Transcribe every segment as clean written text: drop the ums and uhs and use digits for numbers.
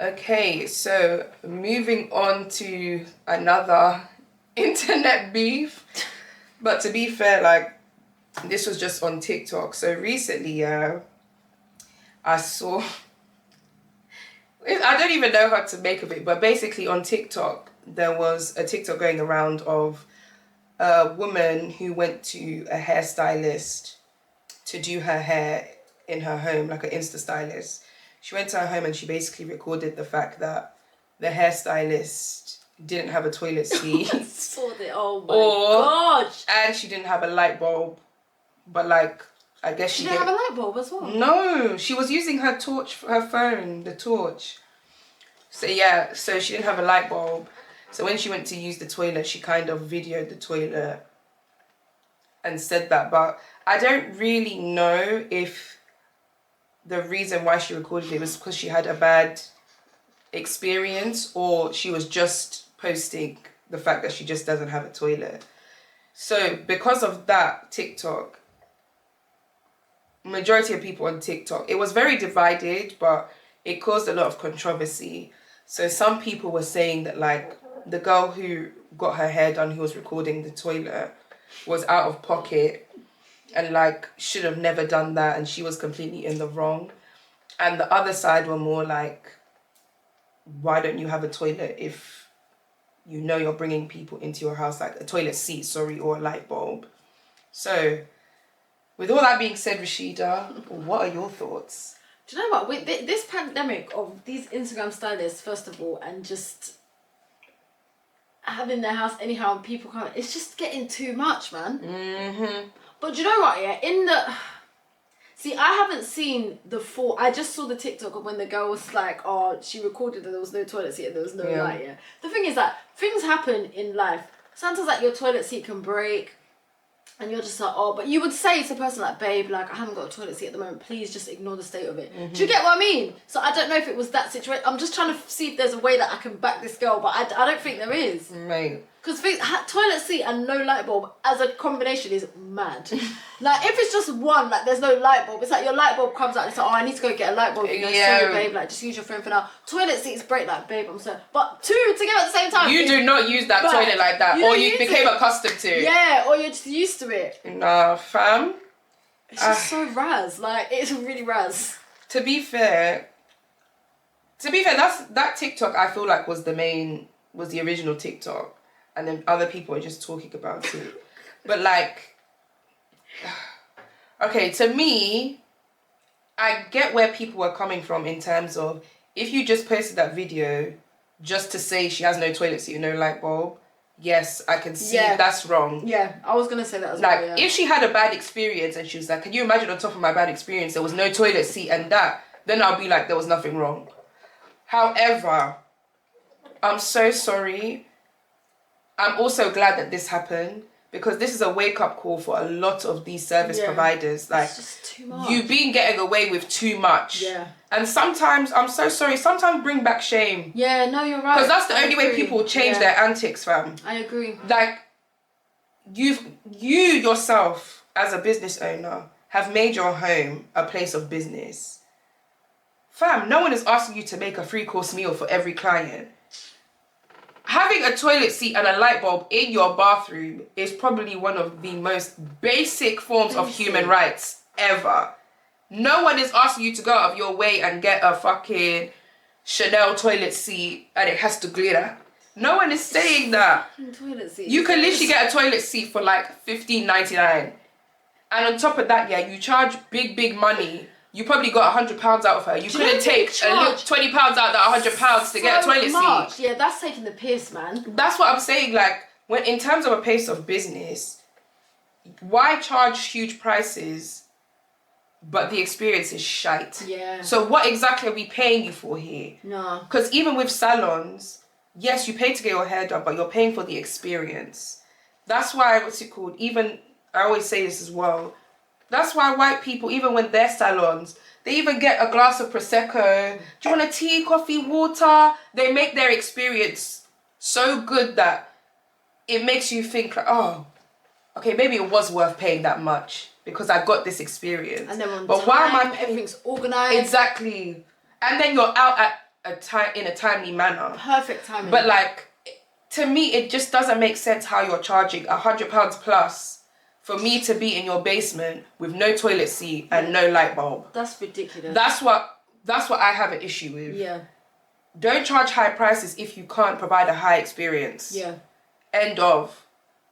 Okay, so moving on to another internet beef. But to be fair, like, this was just on TikTok. So recently, I saw, I don't even know how to make of it, but basically on TikTok, there was a TikTok going around of a woman who went to a hairstylist to do her hair in her home, like an Insta stylist. She went to her home and she basically recorded the fact that the hairstylist didn't have a toilet seat. I saw that. Oh my gosh. And she didn't have a light bulb. But like, I guess she didn't have a light bulb as well. No, she was using her torch, her phone, the torch. So yeah, so she didn't have a light bulb. So when she went to use the toilet, she kind of videoed the toilet and said that. But I don't really know if the reason why she recorded it was because she had a bad experience or she was just posting the fact that she just doesn't have a toilet. So because of that TikTok, majority of people on TikTok, it was very divided, but it caused a lot of controversy. So some people were saying that like the girl who got her hair done, who was recording the toilet, was out of pocket and like should have never done that and she was completely in the wrong. And the other side were more like, why don't you have a toilet if you know you're bringing people into your house, like a toilet seat, sorry, or a light bulb? So with all that being said, Rashida, what are your thoughts? Do you know what? With this pandemic of these Instagram stylists, first of all, and just having their house anyhow and people come, it's just getting too much, man. Mm-hmm. But do you know what? Yeah, see, I haven't seen the full. I just saw the TikTok of when the girl was like, oh, she recorded that there was no toilet seat and there was no light. Yeah. The thing is that things happen in life. Sometimes like your toilet seat can break. And you're just like, oh, but you would say to a person like, babe, like, I haven't got a toilet seat at the moment. Please just ignore the state of it. Mm-hmm. Do you get what I mean? So I don't know if it was that situation. I'm just trying to see if there's a way that I can back this girl, but I don't think there is. Right. Because toilet seat and no light bulb as a combination is mad. Like, if it's just one, like, there's no light bulb, it's like your light bulb comes out and it's like, oh, I need to go get a light bulb. You know, sorry, babe, like, just use your phone for now. Toilet seats break, like, babe, I'm sorry. But two together at the same time. You do not use that toilet like that, or you became accustomed to it. Yeah, or you're just used to it. Nah, fam. It's just so raz. Like, it's really raz. To be fair, that TikTok I feel like was the original TikTok. And then other people are just talking about it. But like, okay, to me, I get where people were coming from in terms of, if you just posted that video just to say she has no toilet seat, no light bulb, yes, I can see that's wrong. Yeah, I was going to say that as well. Like, if she had a bad experience and she was like, can you imagine on top of my bad experience, there was no toilet seat and that, then I'll be like, there was nothing wrong. However, I'm so sorry. I'm also glad that this happened because this is a wake-up call for a lot of these service providers. Like, it's just too much. You've been getting away with too much. Yeah. And sometimes, I'm so sorry, sometimes bring back shame. Yeah, no, you're right. Because that's the only way people change their antics, fam. I agree. Like, you yourself, as a business owner, have made your home a place of business. Fam, no one is asking you to make a 3-course meal for every client. Having a toilet seat and a light bulb in your bathroom is probably one of the most basic forms of human rights ever. No one is asking you to go out of your way and get a fucking Chanel toilet seat and it has to glitter. No one is saying that. Toilet seat. You can literally get a toilet seat for like $15.99. And on top of that, yeah, you charge big money. You probably got £100 out of her. You couldn't take £20 out of that £100 to get a toilet seat. Yeah, that's taking the piss, man. That's what I'm saying. Like, when in terms of a place of business, why charge huge prices, but the experience is shite? Yeah. So what exactly are we paying you for here? No. Because even with salons, yes, you pay to get your hair done, but you're paying for the experience. That's why, even, I always say this as well, that's why white people, even when they're salons, they even get a glass of Prosecco. Do you want a tea, coffee, water? They make their experience so good that it makes you think, like, oh, okay, maybe it was worth paying that much because I got this experience. And then why am I paying? Everything's organised. Exactly. And then you're out at in a timely manner. Perfect timing. But like, to me, it just doesn't make sense how you're charging £100 plus for me to be in your basement with no toilet seat and no light bulb. That's ridiculous. That's what I have an issue with. Yeah. Don't charge high prices if you can't provide a high experience. Yeah. End of.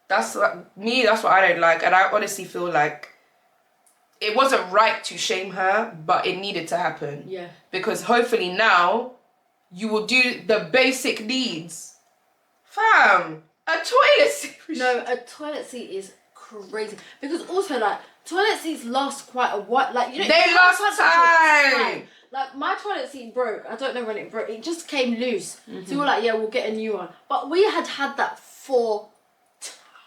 That's what I don't like, and I honestly feel like it wasn't right to shame her, but it needed to happen. Yeah. Because hopefully now you will do the basic needs. Fam, a toilet seat. No, a toilet seat is crazy. Because also, like, toilet seats last quite a while. Like, you know, they last time. Like, my toilet seat broke. I don't know when it broke. It just came loose. So we were like, yeah, we'll get a new one. But we had that for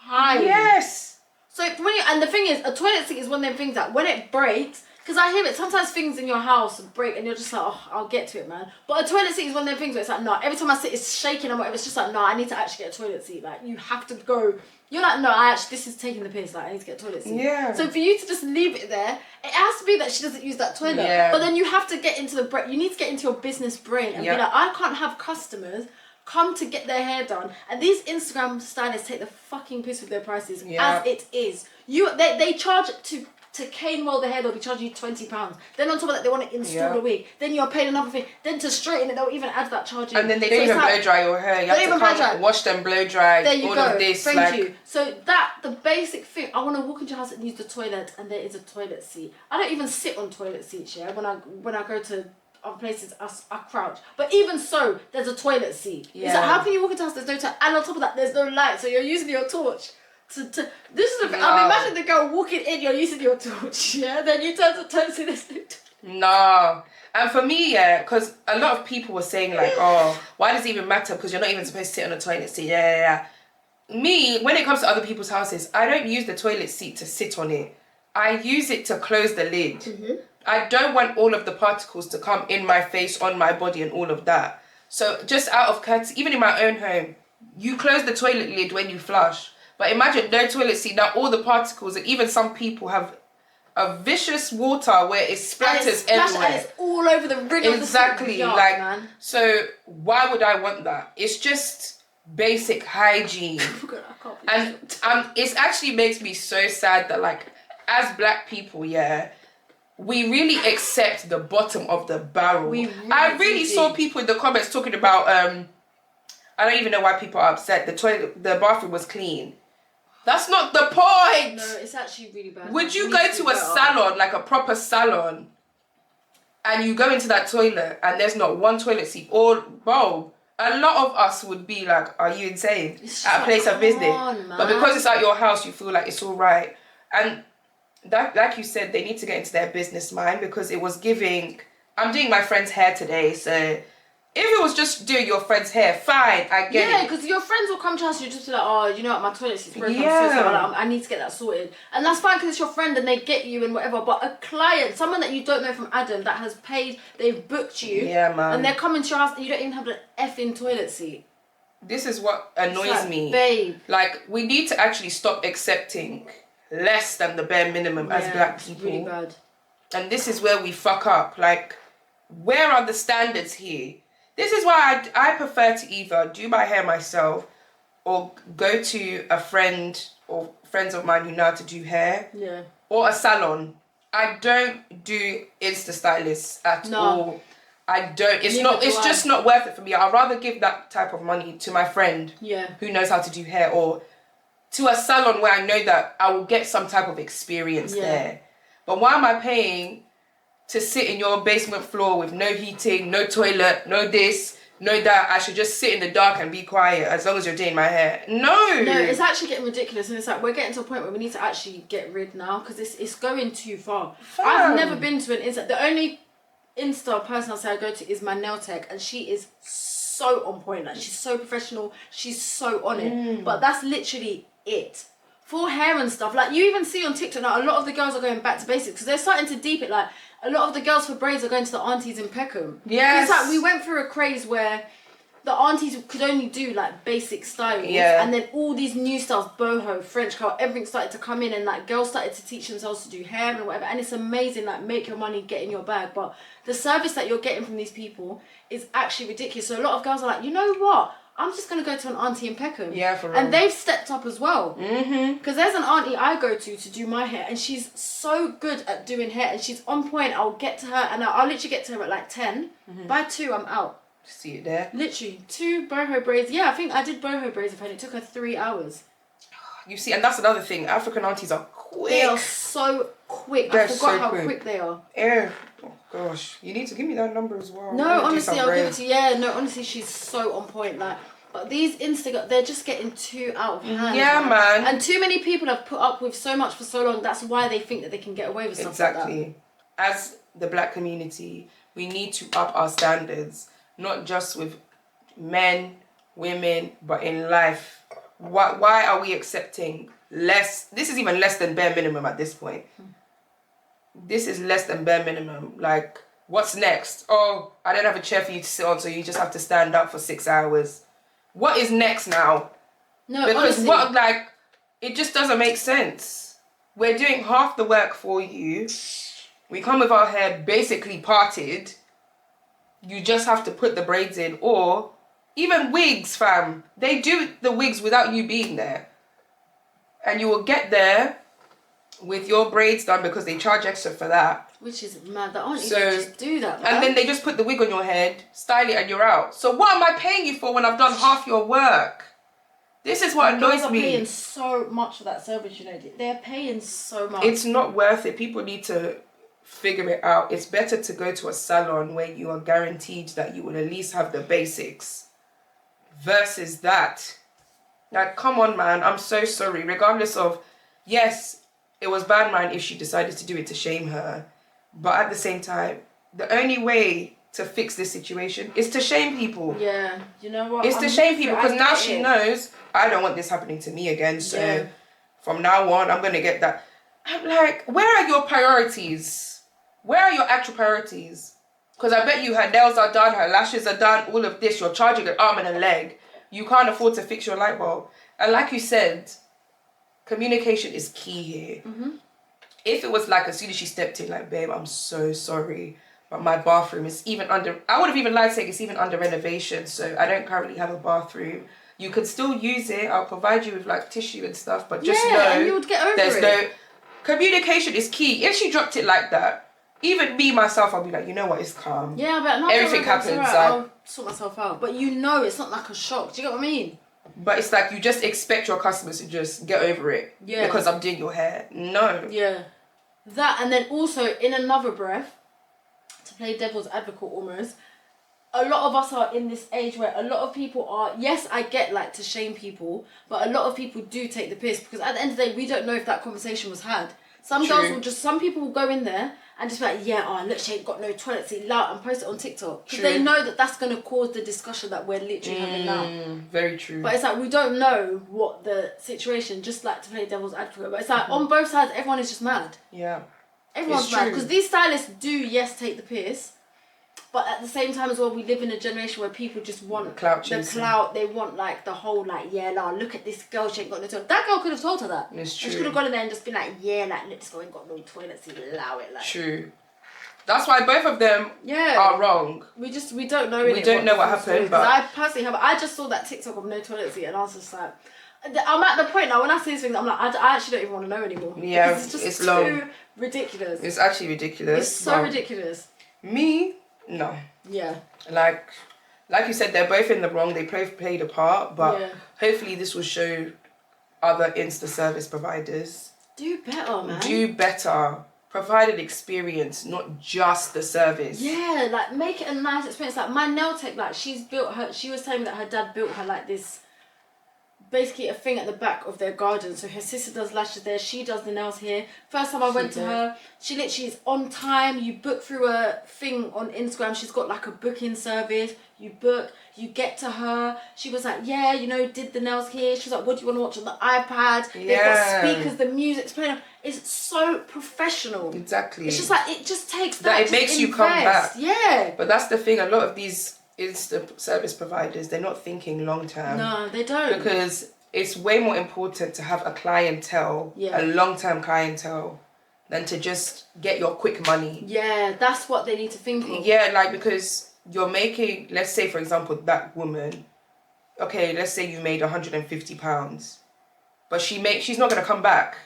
time. Yes. So and the thing is, a toilet seat is one of them things that when it breaks, because I hear it, sometimes things in your house break and you're just like, oh, I'll get to it, man. But a toilet seat is one of them things where it's like, no, every time I sit, it's shaking and whatever. It's just like, no, I need to actually get a toilet seat. Like, you have to go. You're like, no, this is taking the piss. Like, I need to get a toilet seat. Yeah. So for you to just leave it there, it has to be that she doesn't use that toilet. Yeah. But then you have to get into you need to get into your business brain and be like, I can't have customers come to get their hair done, and these Instagram stylists take the fucking piss with their prices as it is. They charge to cane roll the hair, they'll be charging you £20. Then on top of that, they want to install a wig. Then you're paying another thing. Then to straighten it, they'll even add that charge in. And then they don't even blow dry your hair. You have to come wash them, blow dry. There you all go. of this. Thank you. So the basic thing, I want to walk into your house and use the toilet, and there is a toilet seat. I don't even sit on toilet seats. Yeah, when I go to other places, I crouch. But even so, there's a toilet seat. Yeah. It's like, how can you walk into a house, there's no toilet, and on top of that, there's no light, so you're using your torch. This is the thing. I mean, imagine the girl walking in, you're using your torch, yeah? Then you turn to see this new torch. No. And for me, because a lot of people were saying like, oh, why does it even matter? Because you're not even supposed to sit on a toilet seat. Yeah. Me, when it comes to other people's houses, I don't use the toilet seat to sit on it. I use it to close the lid. Mm-hmm. I don't want all of the particles to come in my face, on my body and all of that. So just out of courtesy, even in my own home, you close the toilet lid when you flush. But imagine no toilet seat, now all the particles, and even some people have a vicious water where it splatters everywhere. And it's all over the ring of the Exactly. Yard, man. So why would I want that? It's just basic hygiene. And it actually makes me so sad that like, as black people, we really accept the bottom of the barrel. I really saw people in the comments talking about, I don't even know why people are upset. The bathroom was clean. That's not the point. No, it's actually really bad. Would you go to a salon, like a proper salon, and you go into that toilet and there's not one toilet seat? Or, bro, a lot of us would be like, are you insane? At a place of business. But because it's at your house, you feel like it's all right. And that, like you said, they need to get into their business mind, because it was giving, I'm doing my friend's hair today, so if it was just doing your friend's hair, fine, I get it. Yeah, because your friends will come to us and you'll just be like, oh, you know what, my toilet seat's broken, I'm so sorry, I need to get that sorted. And that's fine because it's your friend and they get you and whatever. But a client, someone that you don't know from Adam, that has paid, they've booked you, and they're coming to your house and you don't even have an effing toilet seat. This is what annoys me. Babe. Like, we need to actually stop accepting less than the bare minimum as black people. It's really bad. And this is where we fuck up. Like, where are the standards here? This is why I prefer to either do my hair myself or go to a friend or friends of mine who know how to do hair. Yeah. Or a salon. I don't do Insta stylists at all. I don't. It's just not worth it for me. I'd rather give that type of money to my friend who knows how to do hair, or to a salon where I know that I will get some type of experience there. But why am I paying to sit in your basement floor with no heating, no toilet, no this, no that? I should just sit in the dark and be quiet as long as you're doing my hair. No, it's actually getting ridiculous, and it's like we're getting to a point where we need to actually get rid now, because it's going too far. I've never been to an Insta. The only Insta person I say I go to is my nail tech, and she is so on point. Like, she's so professional, she's so on it. But that's literally it. For hair and stuff, like you even see on TikTok now, a lot of the girls are going back to basics because they're starting to deep it. Like, a lot of the girls for braids are going to the aunties in Peckham. Yes. It's like we went through a craze where the aunties could only do like basic styles, and then all these new styles, boho, French curl, everything started to come in, and like girls started to teach themselves to do hair and whatever, and it's amazing. Like, make your money, get in your bag, but the service that you're getting from these people is actually ridiculous. So a lot of girls are like, you know what? I'm just gonna go to an auntie in Peckham. Yeah, for real. And they've stepped up as well. Mm-hmm. Because there's an auntie I go to do my hair, and she's so good at doing hair, and she's on point. I'll get to her, and I'll literally get to her at like 10. By 2, I'm out. See it there. Literally 2 boho braids. Yeah, I think I did boho braids, and it took her 3 hours. You see, and that's another thing. African aunties are quick. They are so quick. They're I forgot so how quick. quick they are. Yeah. Oh gosh, you need to give me that number as well. No, honestly, I'll give it to you. Yeah, no, honestly, she's so on point. Like, but these Instagram, they're just getting too out of hand. Yeah, man. And too many people have put up with so much for so long. That's why they think that they can get away with stuff like that. Exactly. As the black community, we need to up our standards, not just with men, women, but in life. Why are we accepting less? This is even less than bare minimum at this point. This is less than bare minimum. Like, what's next? Oh, I don't have a chair for you to sit on, so you just have to stand up for 6 hours. What is next now? No, Because honestly, it just doesn't make sense. We're doing half the work for you. We come with our hair basically parted. You just have to put the braids in, or even wigs, fam. They do the wigs without you being there. And you will get there with your braids done because they charge extra for that. which is mad. The aunties So- just do that, man. And then they just put the wig on your head, style it, and you're out. So what am I paying you for when I've done half your work? This is what Girls annoys are me. paying so much for that service, you know. They're paying so much. It's not worth it. People need to figure it out. It's better to go to a salon where you are guaranteed that you will at least have the basics versus that. Like, come on, man. I'm so sorry. Regardless of, yes, it was bad man if she decided to do it to shame her. But at the same time, the only way to fix this situation is to shame people. Yeah, you know what? It's to shame people because now she knows I don't want this happening to me again. So from now on, I'm going to get that. I'm like, where are your priorities? Where are your actual priorities? Because I bet you her nails are done, her lashes are done, all of this. You're charging an arm and a leg. You can't afford to fix your light bulb. And like you said, communication is key here. Mm-hmm. If it was like as soon as she stepped in, like, babe, I'm so sorry, but my bathroom is even under, I would have even lied saying it's even under renovation, so I don't currently have a bathroom. You could still use it. I'll provide you with like tissue and stuff, but just know and you would get over there's it. no, communication is key. If she dropped it like that, even me myself, I'll be like, you know what, it's calm. Yeah, but no, Everything that's happens, alright, like- I'll sort myself out. But you know, it's not like a shock. Do you get what I mean? But it's like you just expect your customers to just get over it. Yeah. Because I'm doing your hair. No. Yeah. That, and then also in another breath, to play devil's advocate almost, a lot of us are in this age where a lot of people are, yes, I get like to shame people, but a lot of people do take the piss because at the end of the day, we don't know if that conversation was had. Some True. girls will just, some people will go in there and just be like, yeah, oh, look, she ain't got no toilet seat, loud, and post it on TikTok. Because they True. know that that's going to cause the discussion that we're literally having now. Very true. But it's like, we don't know what the situation, just like to play devil's advocate. But it's like, on both sides, everyone is just mad. Yeah. Everyone's It's mad. true. Because these stylists do, yes, take the piss. But at the same time as well, we live in a generation where people just want The clout the chasing. clout. They want like the whole like, yeah, nah, look at this girl, she ain't got no toilet. That girl could have told her that. It's And she true. could have gone in there and just been like, yeah, like, look, this girl ain't got no toilet seat, allow it. Like, True. That's why both of them yeah. are wrong. We don't know. We don't know what happened, but- I personally have. I just saw that TikTok of no toilet seat, and I was just like, I'm at the point now when I see these things, I'm like, I actually don't even want to know anymore. Yeah, Because it's just it's too long. ridiculous. It's actually ridiculous. It's so but ridiculous. Me, no. Yeah. Like you said, they're both in the wrong. They played a part, but Yeah. hopefully this will show other Insta service providers Do better, man. do better. Provide an experience, not just the service. Yeah, like make it a nice experience. Like my nail tech, like she was telling me that her dad built her like this, basically a thing at the back of their garden. So her sister does lashes there, she does the nails here. First time I went to her, she literally is on time. You book through a thing on Instagram. She's got like a booking service. You book, you get to her. She was like, yeah, you know, did the nails here. She was like, what do you want to watch on the iPad? They've Yeah. got speakers, the music's playing. It's so professional. Exactly. It's just like, it just takes That it just makes you come invest. back. Yeah. But that's the thing, a lot of these it's the service providers. They're not thinking long term. No, they don't. Because it's way more important to have a clientele, a long-term clientele, than to just get your quick money. Yeah, that's what they need to think of. Yeah, like, because you're making, let's say, for example, that woman, okay, let's say you made £150, but she's not going to come back.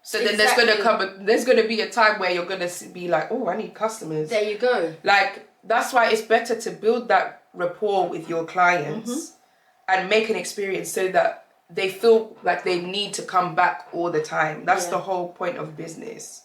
So then there's going to be a time where you're going to be like, oh, I need customers. There you go. Like, that's why it's better to build that rapport with your clients and make an experience so that they feel like they need to come back all the time. That's the whole point of business.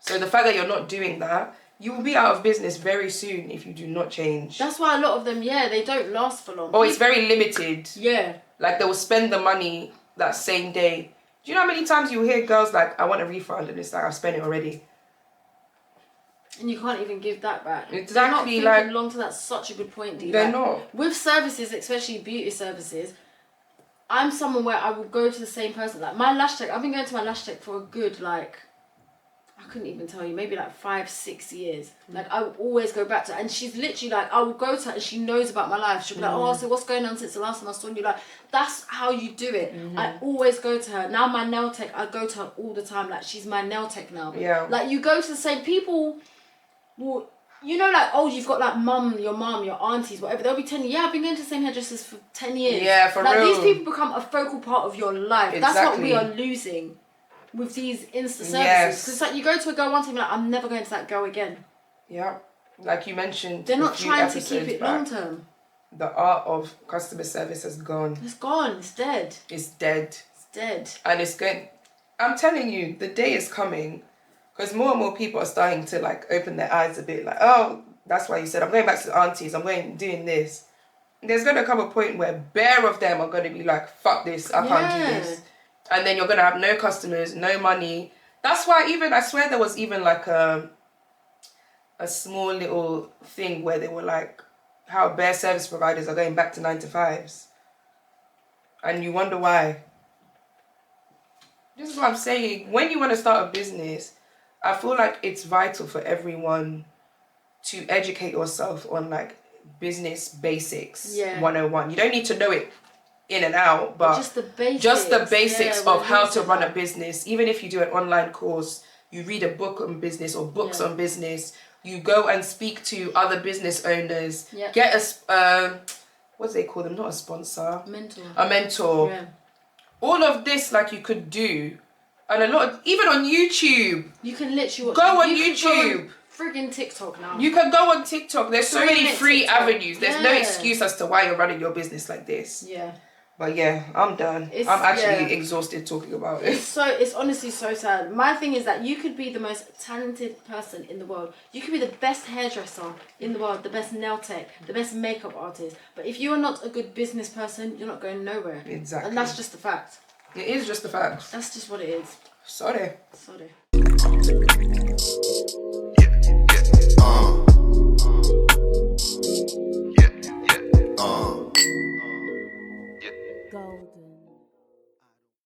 So the fact that you're not doing that, you will be out of business very soon if you do not change. That's why a lot of them, they don't last for long. Or it's very limited. Yeah. Like, they will spend the money that same day. Do you know how many times you hear girls like, I want a refund, and it's like, I've spent it already. And you can't even give that back. Exactly. They're not thinking long term. That's such a good point, Dee. They're not. With services, especially beauty services, I'm someone where I will go to the same person. Like my lash tech, I've been going to my lash tech for a good, like, I couldn't even tell you, maybe like 5-6 years. Like, I will always go back to her. And she's literally like, I will go to her and she knows about my life. She'll be like, oh, so what's going on since the last time I saw you? Like, that's how you do it. I always go to her. Now my nail tech, I go to her all the time. Like, she's my nail tech now. Yeah. Like, you go to the same people. Well, you know, like, oh, you've got like your mum, your aunties, whatever. They'll be telling you, I've been going to the same hairdressers for 10 years. Yeah, for real. Like, these people become a focal part of your life. Exactly. That's what we are losing with these Insta services. Because it's like, you go to a girl one time, you're like, I'm never going to that girl again. Yeah. Like you mentioned, they're not trying to keep it long term. The art of customer service has gone. It's gone. It's dead. It's dead. It's dead. And it's going... I'm telling you, the day is coming. Because more and more people are starting to, like, open their eyes a bit. Like, oh, that's why you said, I'm going back to the aunties. I'm doing this. There's going to come a point where bare of them are going to be like, fuck this. I can't do this. And then you're going to have no customers, no money. That's why I swear there was even like a small little thing where they were like, how bare service providers are going back to 9-to-5s. And you wonder why. This is what I'm saying. When you want to start a business, I feel like it's vital for everyone to educate yourself on like business basics 101. You don't need to know it in and out, but just the basics of how to run a business. Even if you do an online course, you read a book on business or books on business, you go and speak to other business owners, get a what do they call them, not a sponsor, a mentor. All of this, like, you could do. And a lot of, even on YouTube, you can literally go on YouTube. Friggin' TikTok now. You can go on TikTok. There's so many free avenues. There's no excuse as to why you're running your business like this. Yeah. But yeah, I'm done. I'm actually exhausted talking about it. It's honestly so sad. My thing is that you could be the most talented person in the world. You could be the best hairdresser in the world, the best nail tech, the best makeup artist. But if you are not a good business person, you're not going nowhere. Exactly. And that's just the fact. It is just the fact. That's just what it is. Sorry.